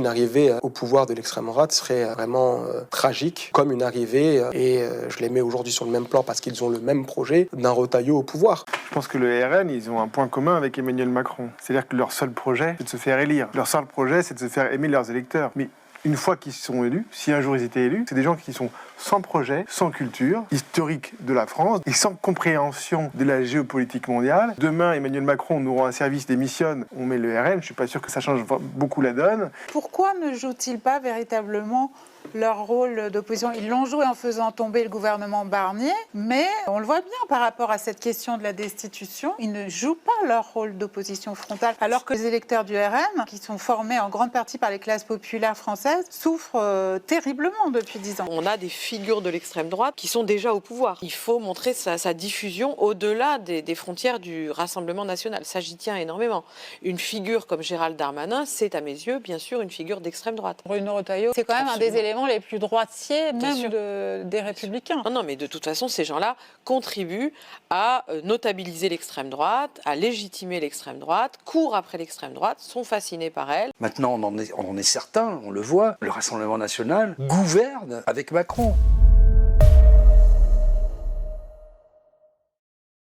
une arrivée au pouvoir de l'extrême droite serait vraiment tragique, comme une arrivée, et je les mets aujourd'hui sur le même plan parce qu'ils ont le même projet, d'un Retailleau au pouvoir. Je pense que le RN, ils ont un point commun avec Emmanuel Macron. C'est-à-dire que leur seul projet, c'est de se faire élire. Leur seul projet, c'est de se faire aimer leurs électeurs. Mais une fois qu'ils sont élus, si un jour ils étaient élus, c'est des gens qui sont sans projet, sans culture historique de la France et sans compréhension de la géopolitique mondiale. Demain, Emmanuel Macron nous rend un service, démissionne, on met le RN, je ne suis pas sûr que ça change beaucoup la donne. Pourquoi ne jouent-ils pas véritablement leur rôle d'opposition? Ils l'ont joué en faisant tomber le gouvernement Barnier, mais on le voit bien par rapport à cette question de la destitution, ils ne jouent pas leur rôle d'opposition frontale, alors que les électeurs du RN, qui sont formés en grande partie par les classes populaires françaises, souffrent terriblement depuis 10 ans. On a des figures de l'extrême droite qui sont déjà au pouvoir. Il faut montrer sa diffusion au-delà des frontières du Rassemblement national. Ça, j'y tiens énormément. Une figure comme Gérald Darmanin, c'est à mes yeux, bien sûr, une figure d'extrême droite. Bruno Retailleau, c'est quand même un des éléments les plus droitiers, même des Républicains. Non, mais de toute façon, ces gens-là contribuent à notabiliser l'extrême droite, à légitimer l'extrême droite, courent après l'extrême droite, sont fascinés par elle. Maintenant, on en est certain, on le voit, le Rassemblement national gouverne avec Macron.